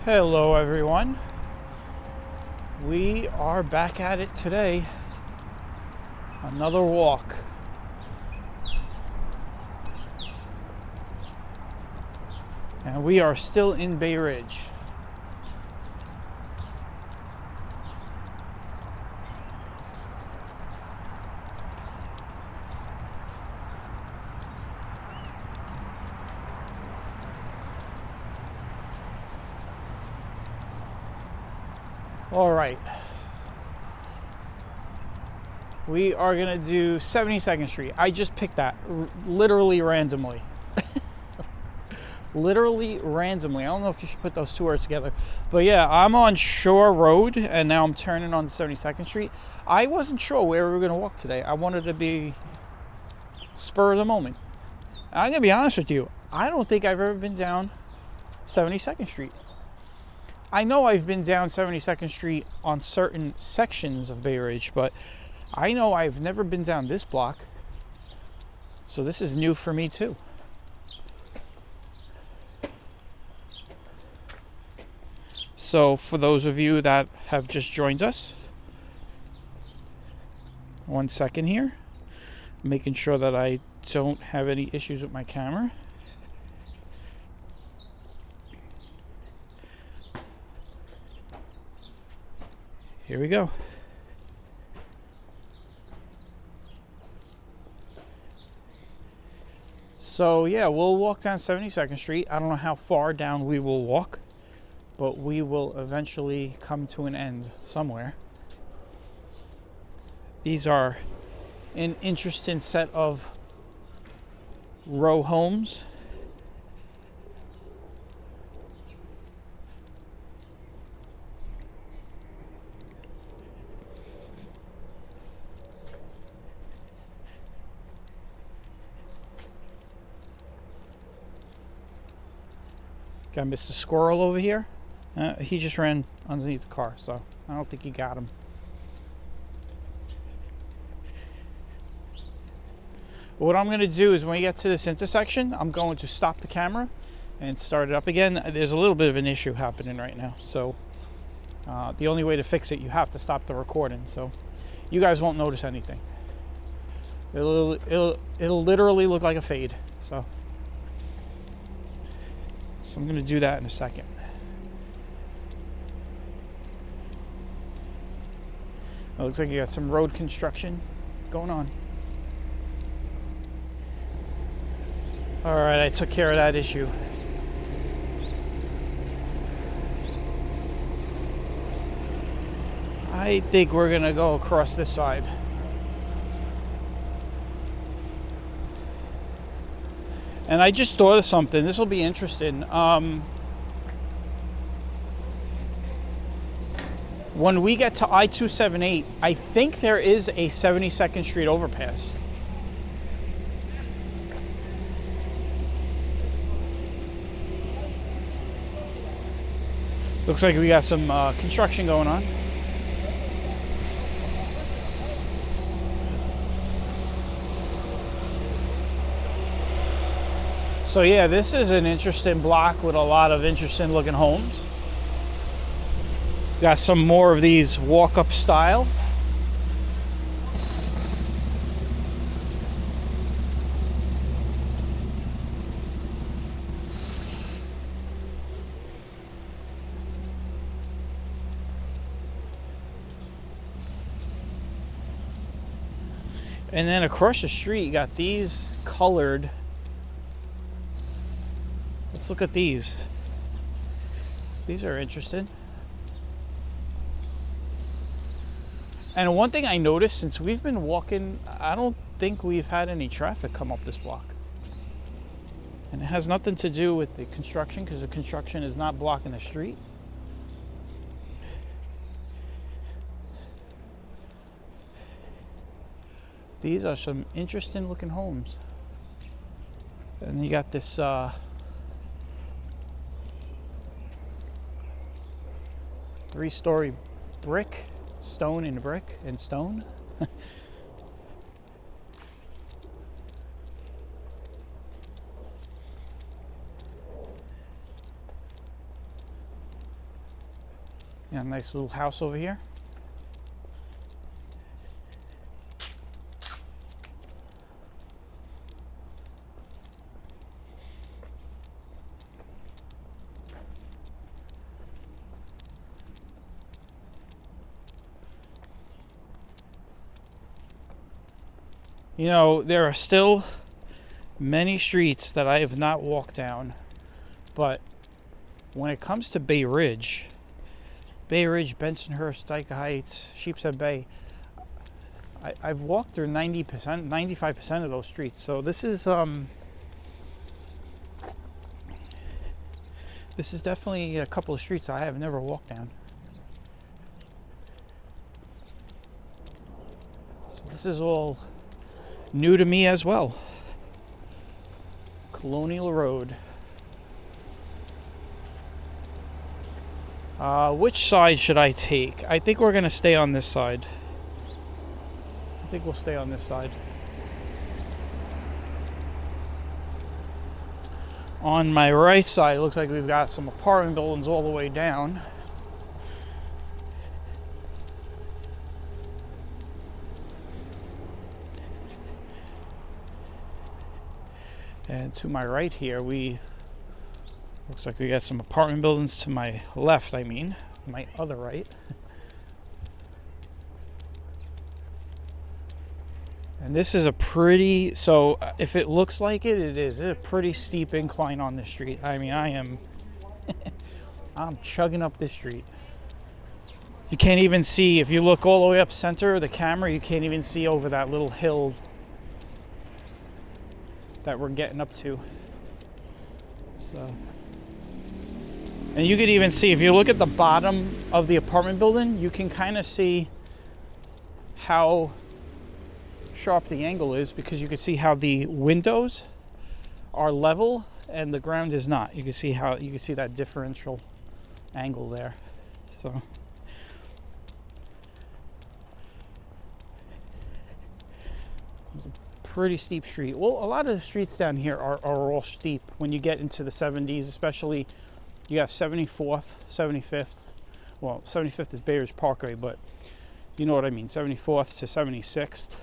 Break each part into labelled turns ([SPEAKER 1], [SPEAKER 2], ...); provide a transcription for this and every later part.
[SPEAKER 1] Hello everyone. We are back at it today. Another walk. And we are still in Bay Ridge. All right. We are going to do 72nd Street. I just picked that literally randomly. Literally randomly. I don't know if you should put those two words together. But yeah, I'm on Shore Road and now I'm turning on 72nd Street. I wasn't sure where we were going to walk today. I wanted to be spur of the moment. I'm going to be honest with you. I don't think I've ever been down 72nd Street. I know I've been down 72nd Street on certain sections of Bay Ridge, but I know I've never been down this block. So this is new for me too. So for those of you that have just joined us, 1 second here, making sure that I don't have any issues with my camera. Here we go. So yeah, we'll walk down 72nd Street. I don't know how far down we will walk, but we will eventually come to an end somewhere. These are an interesting set of row homes. Got Mr. Squirrel over here. He just ran underneath the car, so I don't think he got him. What I'm going to do is when we get to this intersection, I'm going to stop the camera and start it up again. There's a little bit of an issue happening right now, so the only way to fix it, you have to stop the recording, so you guys won't notice anything. It'll literally look like a fade, so I'm going to do that in a second. It looks like you got some road construction going on. All right, I took care of that issue. I think we're going to go across this side. And I just thought of something. This will be interesting. When we get to I-278, I think there is a 72nd Street overpass. Looks like we got some construction going on. So yeah, this is an interesting block with a lot of interesting looking homes. Got some more of these walk-up style. And then across the street, you got these colored. Let's look at these. These are interesting. And one thing I noticed since we've been walking, I don't think we've had any traffic come up this block. And it has nothing to do with the construction because the construction is not blocking the street. These are some interesting looking homes. And you got this three-story brick, stone and brick and stone. Yeah, nice little house over here. You know, there are still many streets that I have not walked down, but when it comes to Bay Ridge, Bensonhurst, Dyker Heights, Sheepshead Bay, I've walked through 90%, 95% of those streets. So this is definitely a couple of streets I have never walked down. So this is all new to me as well. Colonial Road. Which side should I take? I think we're gonna stay on this side. I think we'll stay on this side. On my right side, it looks like we've got some apartment buildings all the way down. And to my right here, looks like we got some apartment buildings to my left, my other right. And this is so if it looks like it, it's a pretty steep incline on this street. I mean, I'm chugging up this street. You can't even see, if you look all the way up center of the camera, you can't even see over that little hill that we're getting up to. So, and you could even see, if you look at the bottom of the apartment building, you can kind of see how sharp the angle is, because you can see how the windows are level and the ground is not. You can see that differential angle there. So pretty steep street. Well, a lot of the streets down here are all steep when you get into the 70s, especially. You got 74th, 75th. Well, 75th is Bay Ridge Parkway, but you know what I mean. 74th to 76th.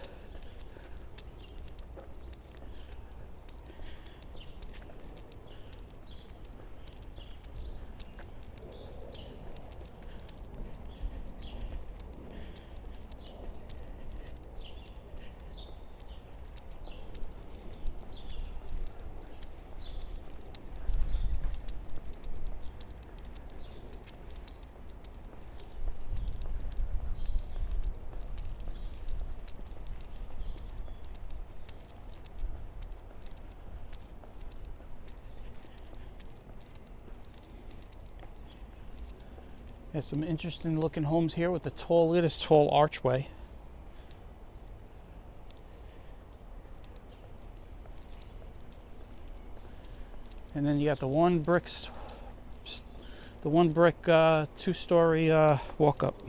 [SPEAKER 1] There's some interesting looking homes here with the tall archway. And then you got the one brick two-story walk-up.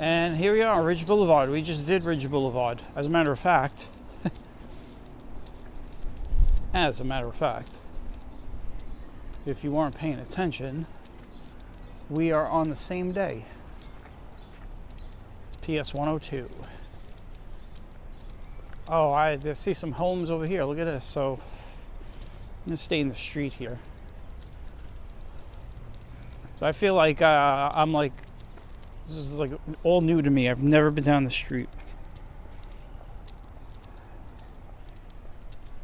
[SPEAKER 1] And here we are, Ridge Boulevard. We just did Ridge Boulevard. As a matter of fact, if you weren't paying attention, we are on the same day. It's PS 102. Oh, I see some homes over here. Look at this. So I'm gonna stay in the street here. So I feel like this is like all new to me. I've never been down the street.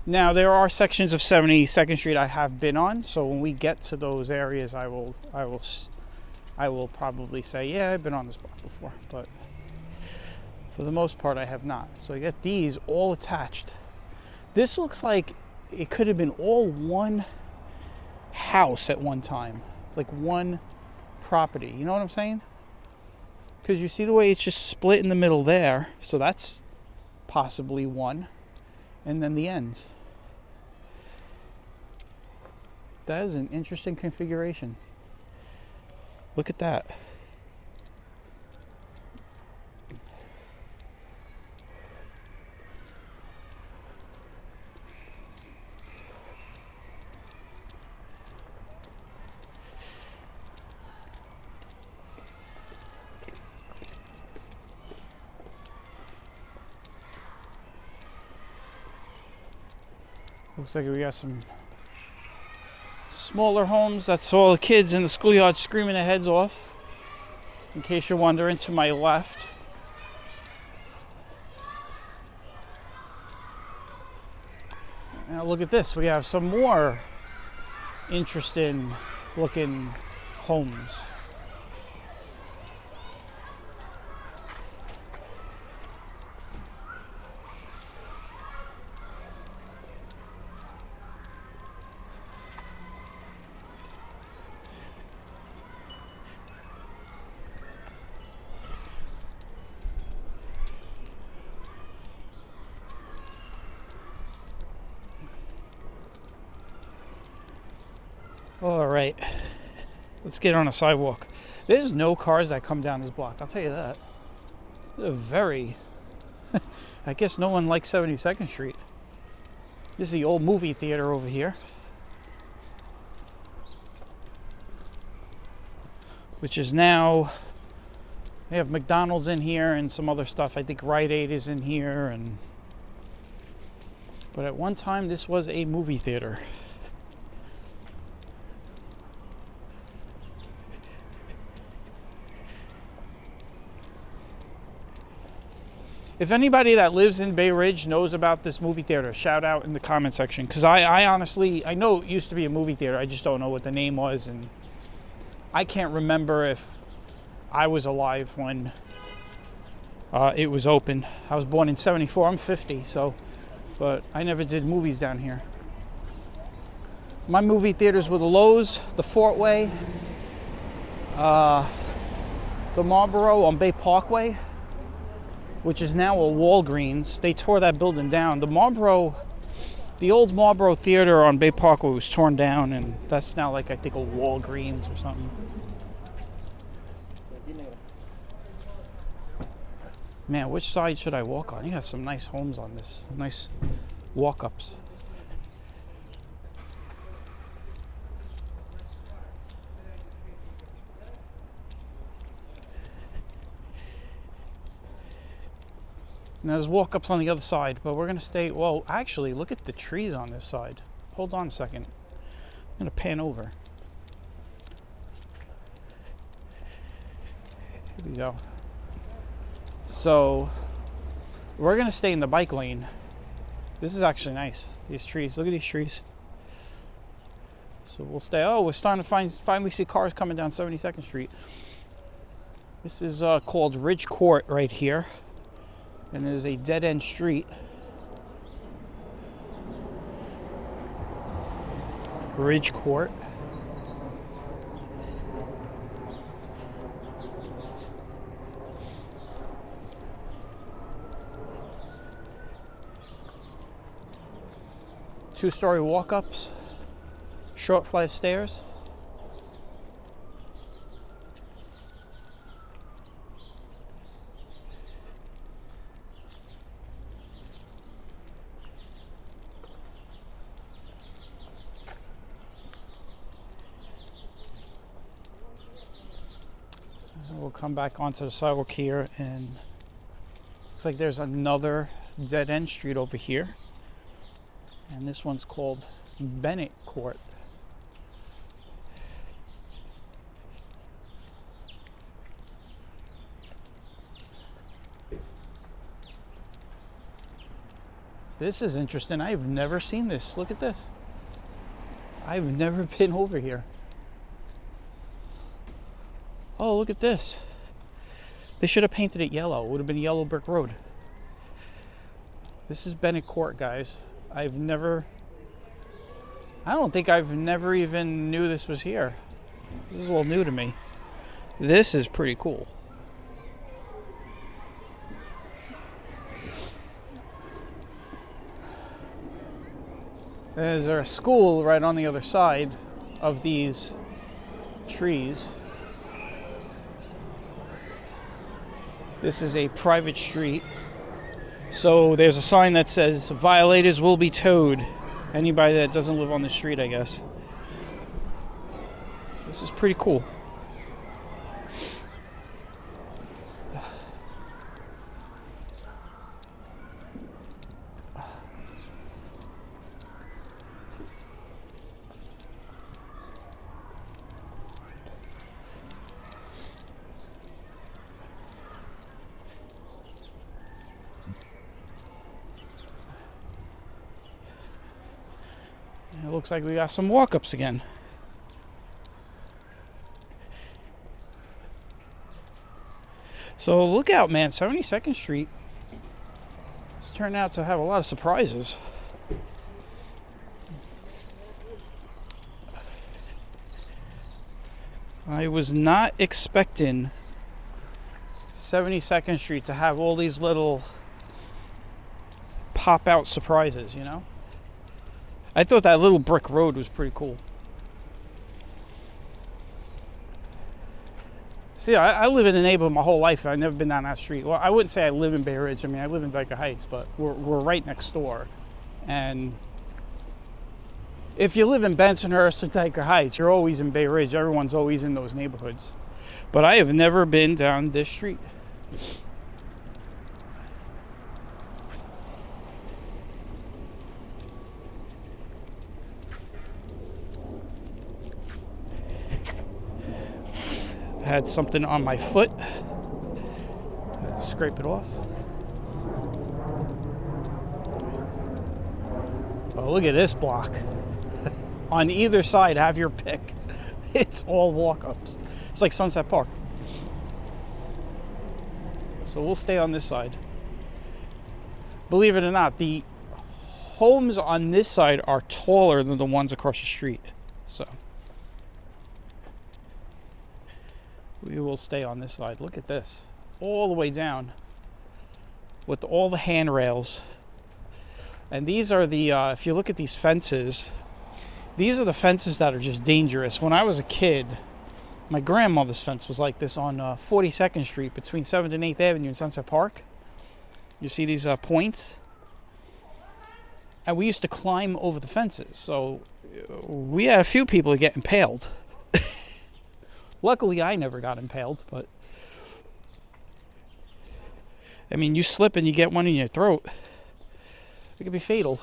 [SPEAKER 1] Now there are sections of 72nd Street I have been on, so when we get to those areas, I will probably say, yeah, I've been on this block before, but for the most part, I have not. So I get these all attached. This looks like it could have been all one house at one time, like one property. You know what I'm saying? Because you see the way it's just split in the middle there, so that's possibly one, and then the ends. That is an interesting configuration. Look at that. Looks like we got some smaller homes. That's all the kids in the schoolyard screaming their heads off. In case you're wondering, to my left. Now look at this. We have some more interesting looking homes. All right, let's get on a sidewalk. There's no cars that come down this block, I'll tell you that. They're very, I guess no one likes 72nd Street. This is the old movie theater over here, which is now, they have McDonald's in here and some other stuff. I think Rite Aid is in here, but at one time this was a movie theater. If anybody that lives in Bay Ridge knows about this movie theater, shout out in the comment section. Because I honestly, I know it used to be a movie theater. I just don't know what the name was. And I can't remember if I was alive when it was open. I was born in 74. I'm 50, so. But I never did movies down here. My movie theaters were the Lowe's, the Fort Way, the Marlboro on Bay Parkway, which is now a Walgreens. They tore that building down. The old Marlboro Theater on Bay Parkway was torn down, and that's now like, I think, a Walgreens or something. Man, which side should I walk on? You got some nice homes on this. Nice walk-ups. Now there's walk-ups on the other side, but we're gonna stay, well, actually, look at the trees on this side. Hold on a second. I'm gonna pan over. Here we go. So, we're gonna stay in the bike lane. This is actually nice, these trees. Look at these trees. So we'll stay, oh, we're starting to finally see cars coming down 72nd Street. This is called Ridge Court right here. And there's a dead-end street. Ridge Court. Two-story walk-ups. Short flight of stairs. We'll come back onto the sidewalk here, and looks like there's another dead-end street over here, and this one's called Bennett Court. This is interesting. I've never seen this. Look at this. I've never been over here. Oh, look at this. They should have painted it yellow. It would have been yellow brick road. This is Bennett Court, guys. I don't think I've never even knew this was here. This is a little new to me. This is pretty cool. There's a school right on the other side of these trees. This is a private street. So there's a sign that says violators will be towed. Anybody that doesn't live on the street, I guess. This is pretty cool. It looks like we got some walk-ups again. So look out, man. 72nd Street has turned out to have a lot of surprises. I was not expecting 72nd Street to have all these little pop-out surprises, you know? I thought that little brick road was pretty cool. See, I live in the neighborhood my whole life. I've never been down that street. Well, I wouldn't say I live in Bay Ridge. I mean, I live in Dyker Heights, but we're right next door. And if you live in Bensonhurst or Dyker Heights, you're always in Bay Ridge. Everyone's always in those neighborhoods. But I have never been down this street. I had something on my foot. I had to scrape it off. Oh, look at this block. On either side, have your pick. It's all walk-ups. It's like Sunset Park. So we'll stay on this side. Believe it or not, the homes on this side are taller than the ones across the street. So we will stay on this side. Look at this. All the way down with all the handrails. And these are the, if you look at these fences, these are the fences that are just dangerous. When I was a kid, my grandmother's fence was like this on 42nd Street between 7th and 8th Avenue in Sunset Park. You see these points? And we used to climb over the fences. So we had a few people get impaled. Luckily, I never got impaled, but I mean, you slip and you get one in your throat. It could be fatal.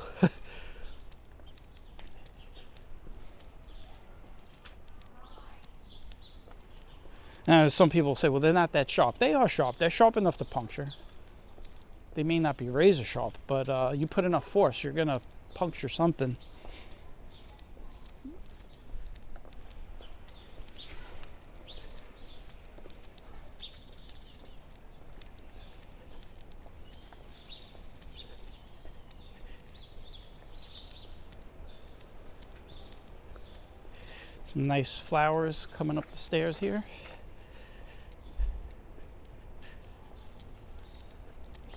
[SPEAKER 1] Now, some people say, well, they're not that sharp. They are sharp. They're sharp enough to puncture. They may not be razor sharp, but you put enough force, you're going to puncture something. Some nice flowers coming up the stairs here.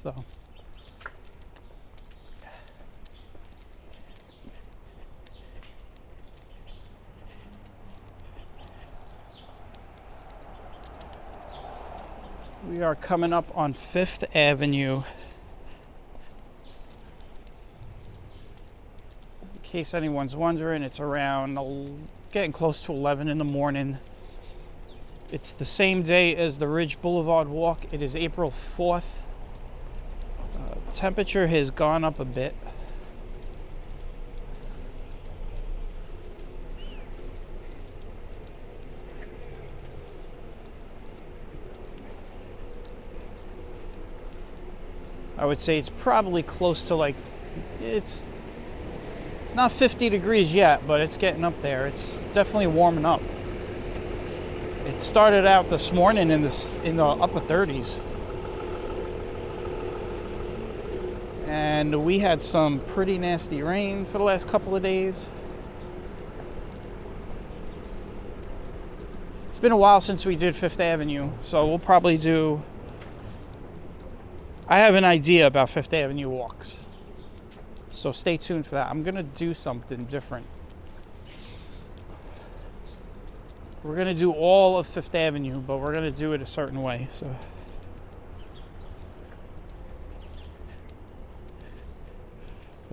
[SPEAKER 1] So we are coming up on 5th Avenue. In case anyone's wondering, it's around getting close to 11 in the morning. It's the same day as the Ridge Boulevard walk. It is April 4th. Temperature has gone up a bit. I would say it's probably close to like, it's not 50 degrees yet, but it's getting up there. It's definitely warming up. It started out this morning in the upper 30s. And we had some pretty nasty rain for the last couple of days. It's been a while since we did 5th Avenue, so we'll probably do, I have an idea about 5th Avenue walks. So stay tuned for that. I'm going to do something different. We're going to do all of 5th Avenue, but we're going to do it a certain way. So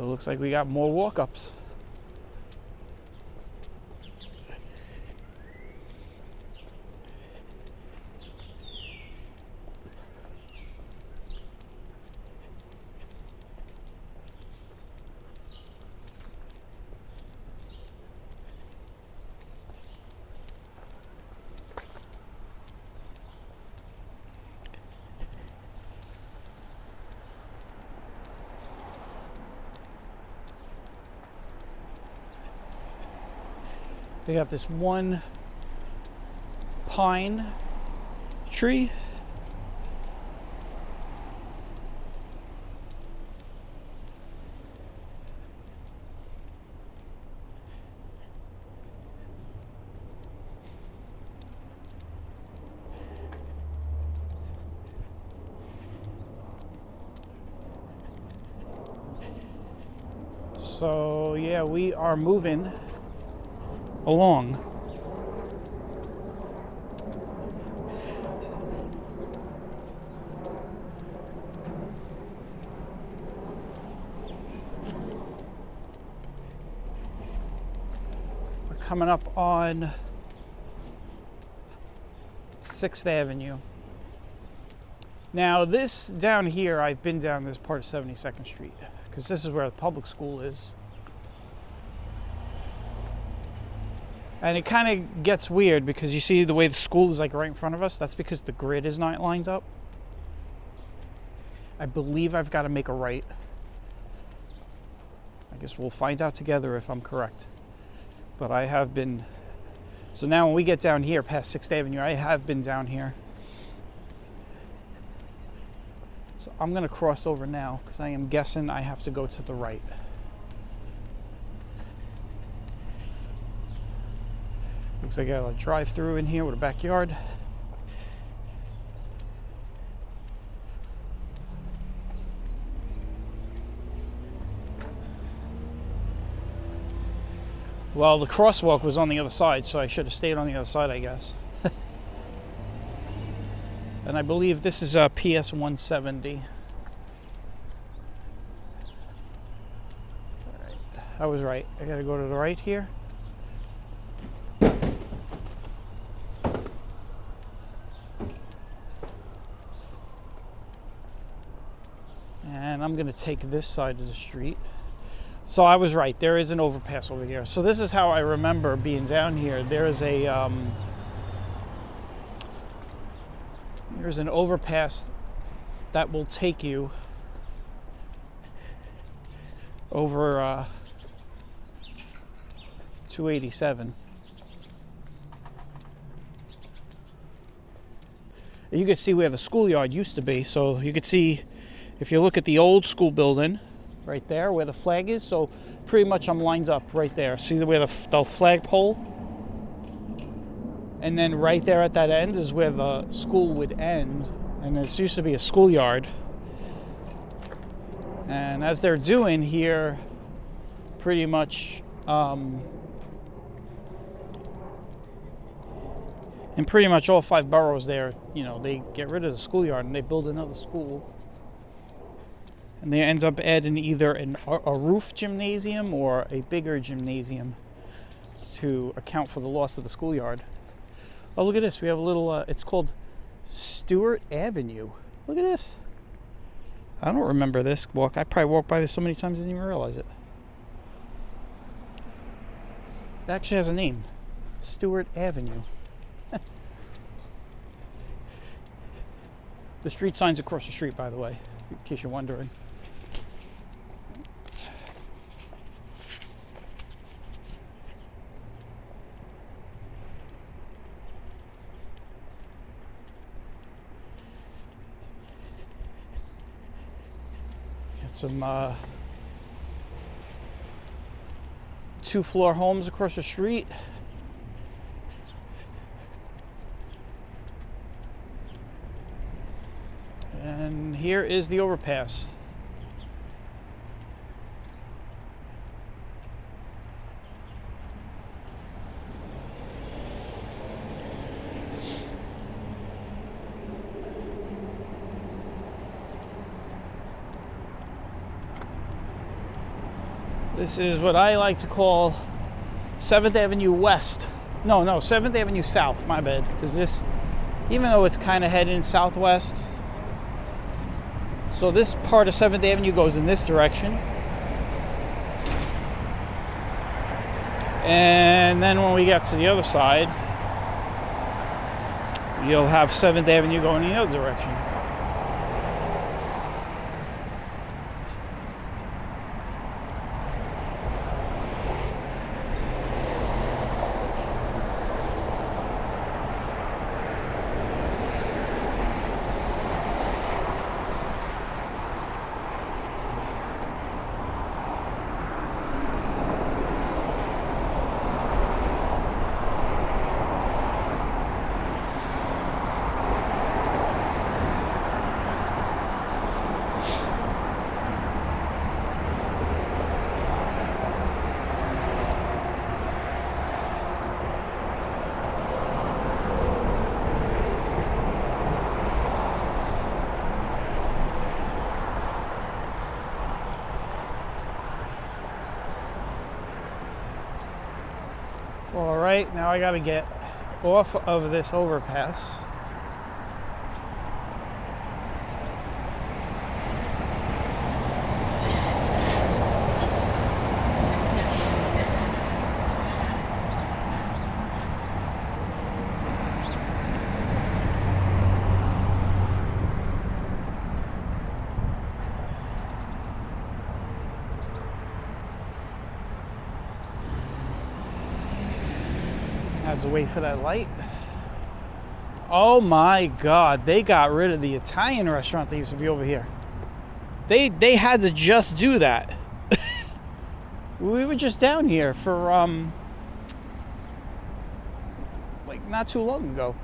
[SPEAKER 1] So it looks like we got more walk-ups. They got this one pine tree. So yeah, we are moving along. We're coming up on 6th Avenue. Now this down here, I've been down this part of 72nd Street because this is where the public school is. And it kind of gets weird because you see the way the school is like right in front of us. That's because the grid is not lined up. I believe I've got to make a right. I guess we'll find out together if I'm correct. But I have been. So now when we get down here past 6th Avenue, I have been down here. So I'm going to cross over now because I am guessing I have to go to the right. Looks like I got a drive-through in here with a backyard. Well, the crosswalk was on the other side, so I should have stayed on the other side, I guess. And I believe this is PS 170. All right, I was right. I gotta go to the right here. And I'm gonna take this side of the street. So I was right, there is an overpass over here. So this is how I remember being down here. There is a there's an overpass that will take you over 287. You can see where the schoolyard used to be. So you could see, if you look at the old school building right there where the flag is, so pretty much I'm lined up right there. See where the flag pole? And then right there at that end is where the school would end. And this used to be a schoolyard. And as they're doing here, pretty much, in pretty much all 5 boroughs there, you know, they get rid of the schoolyard and they build another school. And they end up adding either a roof gymnasium or a bigger gymnasium to account for the loss of the schoolyard. Oh, look at this. We have a little, it's called Stewart Avenue. Look at this. I don't remember this walk. I probably walked by this so many times I didn't even realize it. It actually has a name. Stewart Avenue. The street sign's across the street, by the way, in case you're wondering. Some 2-floor homes across the street. And here is the overpass. This is what I like to call 7th Avenue West. No, 7th Avenue South, my bad. Because this, even though it's kind of heading southwest, so this part of 7th Avenue goes in this direction. And then when we get to the other side, you'll have 7th Avenue going in the other direction. All right, now I gotta get off of this overpass. Had to wait for that light. Oh my God, they got rid of the Italian restaurant that used to be over here. They had to just do that. We were just down here for like not too long ago.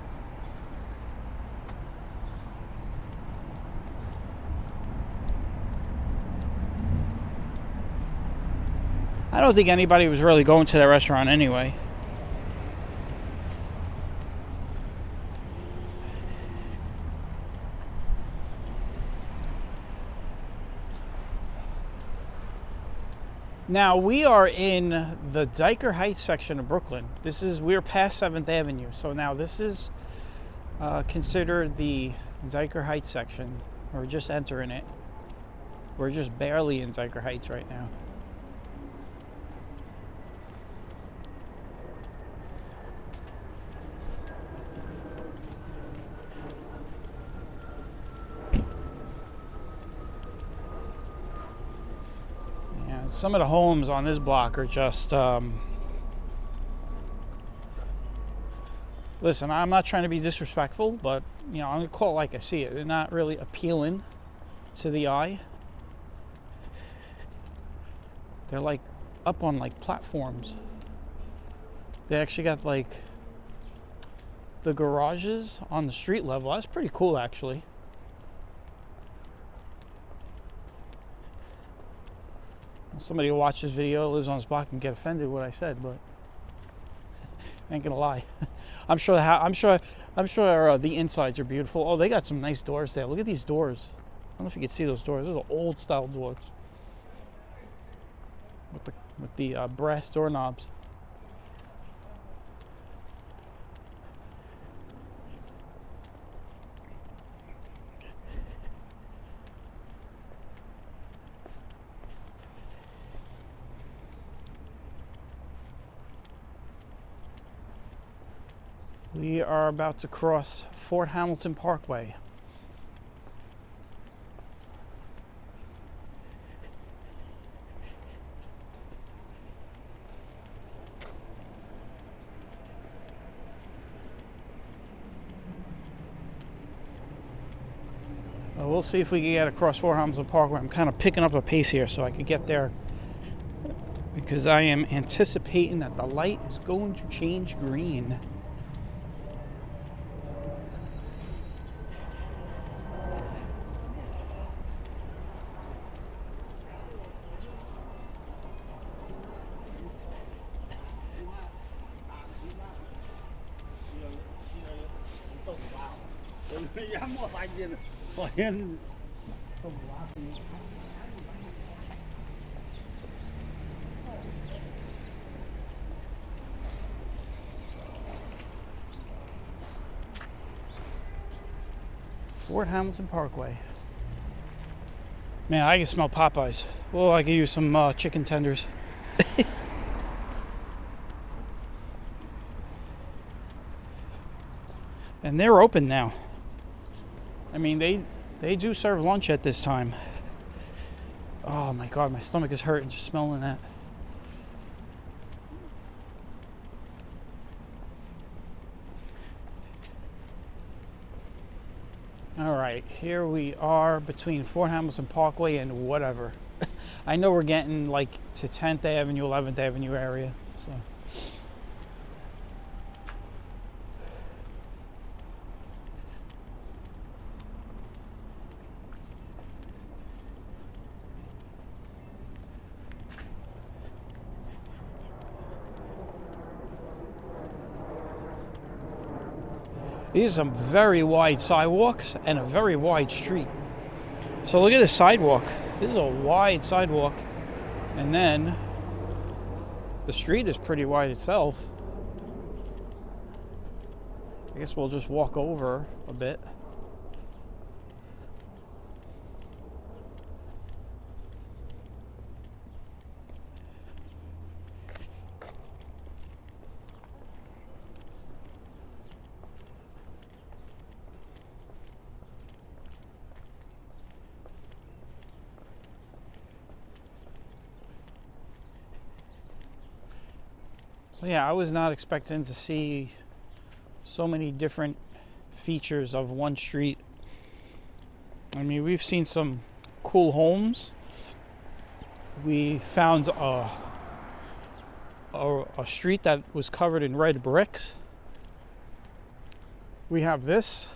[SPEAKER 1] I don't think anybody was really going to that restaurant anyway. Now we are in the Dyker Heights section of Brooklyn. We're past 7th Avenue. So now this is considered the Dyker Heights section. We're just entering it. We're just barely in Dyker Heights right now. Some of the homes on this block are just, listen, I'm not trying to be disrespectful, but, you know, I'm going to call it like I see it. They're not really appealing to the eye. They're like up on like platforms. They actually got like the garages on the street level. That's pretty cool, actually. Somebody who watches this video, lives on this block, and get offended at what I said, but I ain't gonna lie. I'm sure the insides are beautiful. Oh, they got some nice doors there. Look at these doors. I don't know if you can see those doors. Those are old style doors with the brass doorknobs. We are about to cross Fort Hamilton Parkway. We'll see if we can get across Fort Hamilton Parkway. I'm kind of picking up a pace here so I can get there, because I am anticipating that the light is going to change green. Fort Hamilton Parkway. Man, I can smell Popeyes. Oh, I could use some chicken tenders. And they're open now. I mean, they do serve lunch at this time. Oh my God, my stomach is hurting just smelling that. All right, here we are between Fort Hamilton Parkway and whatever. I know we're getting like to 10th Avenue, 11th Avenue area, so. These are some very wide sidewalks and a very wide street. So look at this sidewalk. This is a wide sidewalk. And then the street is pretty wide itself. I guess we'll just walk over a bit. So yeah, I was not expecting to see so many different features of one street. I mean, we've seen some cool homes. We found a street that was covered in red bricks. We have this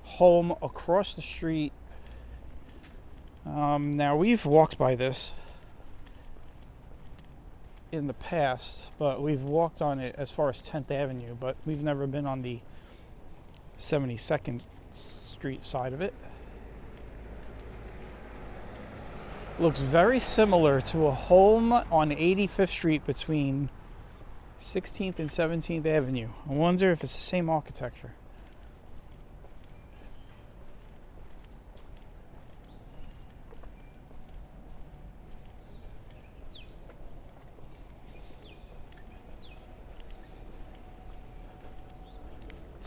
[SPEAKER 1] home across the street. Now we've walked by this in the past, but we've walked on it as far as 10th Avenue, but we've never been on the 72nd Street side of it. Looks very similar to a home on 85th Street between 16th and 17th Avenue. I wonder if it's the same architecture.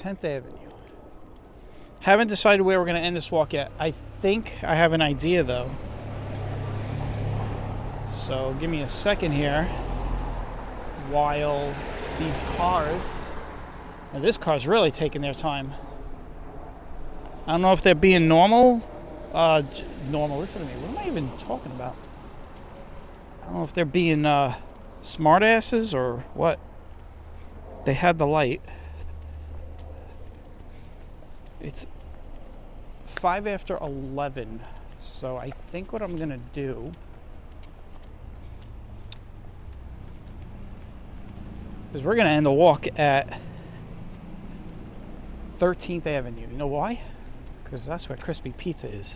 [SPEAKER 1] Avenue. Haven't decided where we're going to end this walk yet. I think I have an idea though. So give me a second here while these cars, and this car's really taking their time. I don't know if they're being normal. Listen to me. What am I even talking about? I don't know if they're being smart asses or what. They had the light. It's 5 after 11, so I think what I'm gonna do is we're gonna end the walk at 13th Avenue. You know why? Because that's where Crispy Pizza is.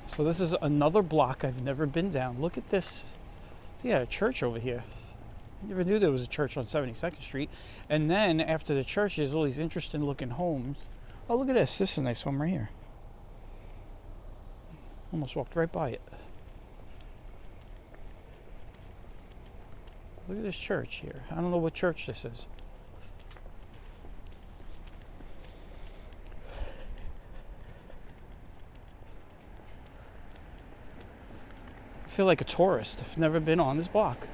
[SPEAKER 1] So this is another block I've never been down. Look at this. Yeah, a church over here. I never knew there was a church on 72nd Street. And then after the church, there's all these interesting looking homes. Oh, look at this. This is a nice one right here. Almost walked right by it. Look at this church here. I don't know what church this is. I feel like a tourist. I've never been on this block.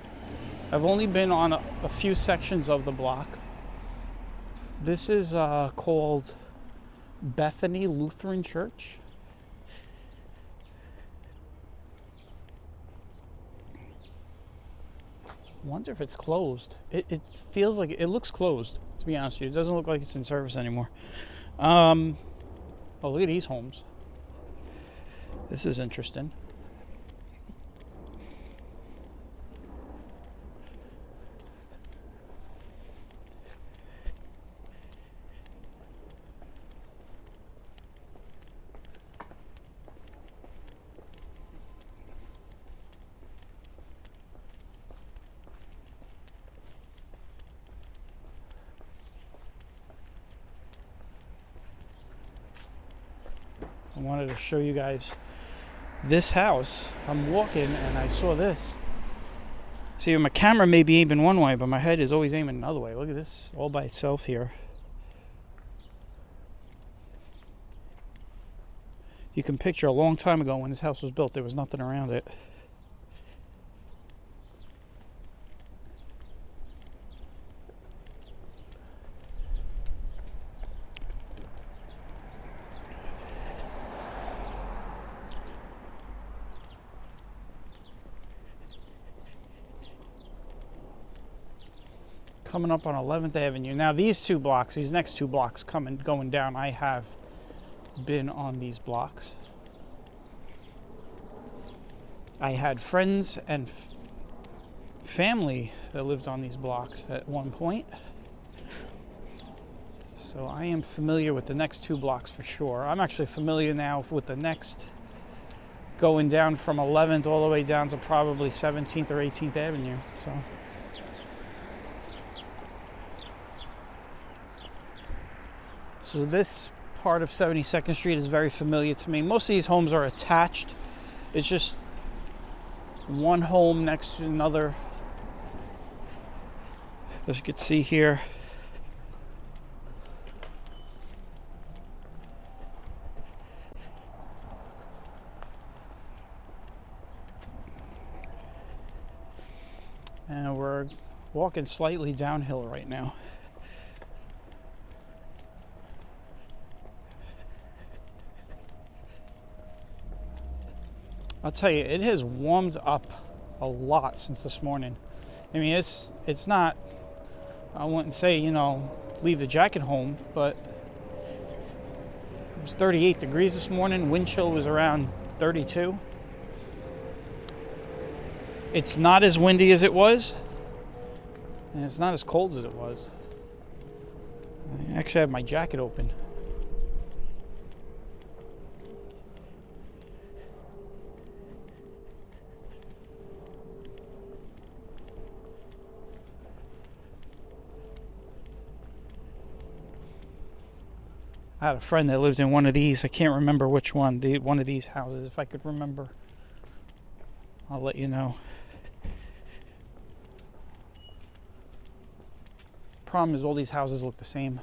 [SPEAKER 1] I've only been on a few sections of the block. This is called Bethany Lutheran Church. I wonder if it's closed. It feels like it looks closed, to be honest with you. It doesn't look like it's in service anymore. Oh, look at these homes. This is interesting. wanted to show you guys this house. I'm walking and I saw this. See, my camera may be aiming one way, but my head is always aiming another way. Look at this, all by itself here. You can picture a long time ago when this house was built, there was nothing around it. Coming up on 11th Avenue. Now these next two blocks going down, I have been on these blocks. I had friends and family that lived on these blocks at one point. So I am familiar with the next two blocks for sure. I'm actually familiar now with the next, going down from 11th all the way down to probably 17th or 18th Avenue. So this part of 72nd Street is very familiar to me. Most of these homes are attached. It's just one home next to another. As you can see here. And we're walking slightly downhill right now. I'll tell you, it has warmed up a lot since this morning. I mean, it's not, I wouldn't say, you know, leave the jacket home, but it was 38 degrees this morning. Wind chill was around 32. It's not as windy as it was, and it's not as cold as it was. I actually have my jacket open. I had a friend that lived in one of these. I can't remember which one. One of these houses. If I could remember, I'll let you know. Problem is, all these houses look the same.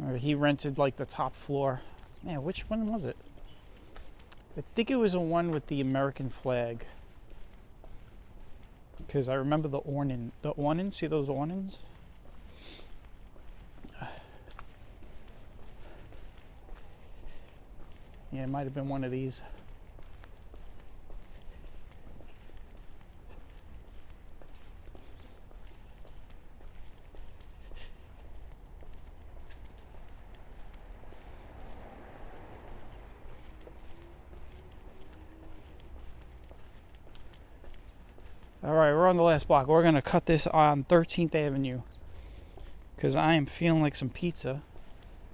[SPEAKER 1] Or he rented like the top floor. Yeah, which one was it? I think it was the one with the American flag. Because I remember the awning. The awning, see those awnings? Yeah, it might have been one of these. All right, we're on the last block. We're gonna cut this on 13th Avenue because I am feeling like some pizza.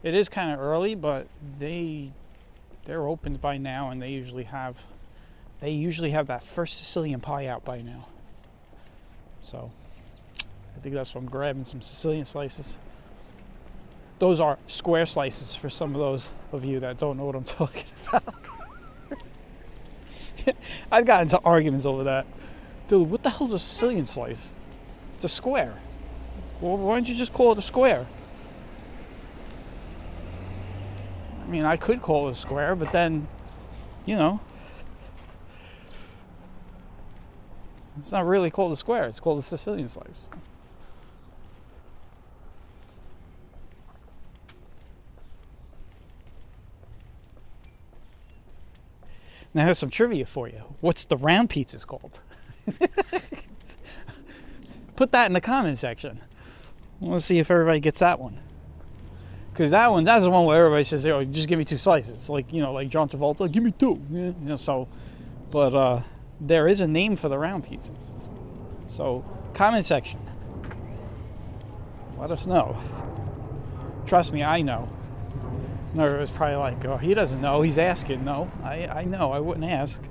[SPEAKER 1] It is kind of early, but they're opened by now, and they usually have that first Sicilian pie out by now. So I think that's what I'm grabbing, some Sicilian slices. Those are square slices for some of those of you that don't know what I'm talking about. I've gotten into arguments over that. Dude, what the hell's a Sicilian slice? It's a square. Well, why don't you just call it a square? I mean, I could call it a square, but then, you know, it's not really called a square. It's called a Sicilian slice. Now, here's some trivia for you. What's the round pizza called? Put that in the comment section. I want to see if everybody gets that one. Because that's the one where everybody says, "Oh, just give me two slices." Like, you know, like John Travolta, give me two. Yeah. You know, so, but there is a name for the round pizzas. So, comment section. Let us know. Trust me, I know. No, it was probably like, oh, he doesn't know. He's asking. No, I know. I wouldn't ask.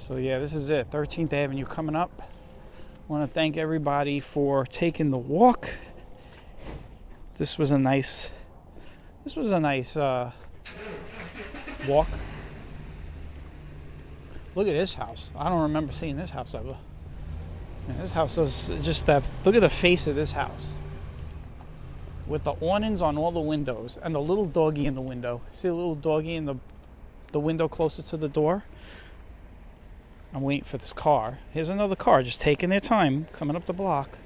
[SPEAKER 1] So yeah, this is it. 13th Avenue coming up. I want to thank everybody for taking the walk. This was a nice walk. Look at this house. I don't remember seeing this house ever. Man, this house is just that. Look at the face of this house. With the awnings on all the windows and the little doggy in the window. See the little doggy in the window closer to the door? I'm waiting for this car. Here's another car just taking their time coming up the block.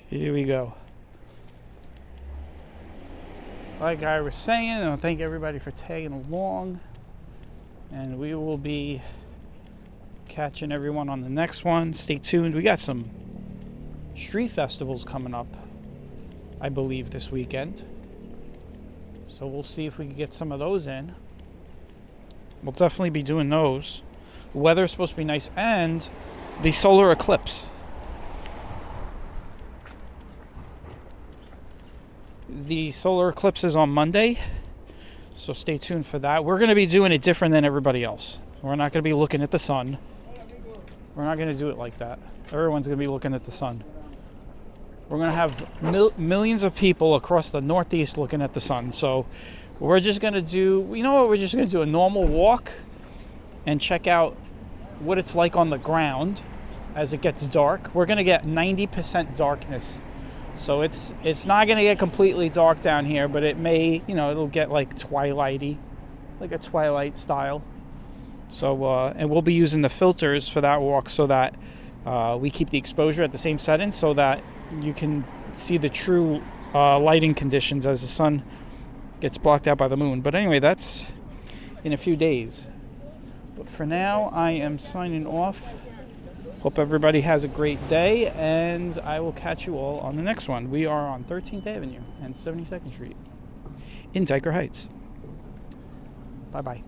[SPEAKER 1] Here we go. Like I was saying, I want to thank everybody for tagging along. And we will be catching everyone on the next one. Stay tuned. We got some street festivals coming up, I believe, this weekend. So we'll see if we can get some of those in. We'll definitely be doing those. The weather is supposed to be nice. And the solar eclipse. The solar eclipse is on Monday, so stay tuned for that. We're going to be doing it different than everybody else. We're not going to be looking at the sun. We're not going to do it like that. Everyone's going to be looking at the sun. We're going to have millions of people across the Northeast looking at the sun. So we're just going to do, you know what, we're just going to do a normal walk and check out what it's like on the ground as it gets dark. We're going to get 90% darkness. So it's not going to get completely dark down here, but it may, it'll get like twilighty, like a twilight style. So, and we'll be using the filters for that walk so that we keep the exposure at the same setting so that you can see the true lighting conditions as the sun gets blocked out by the moon. But anyway, that's in a few days. But for now, I am signing off. Hope everybody has a great day, and I will catch you all on the next one. We are on 13th Avenue and 72nd Street in Dyker Heights. Bye-bye.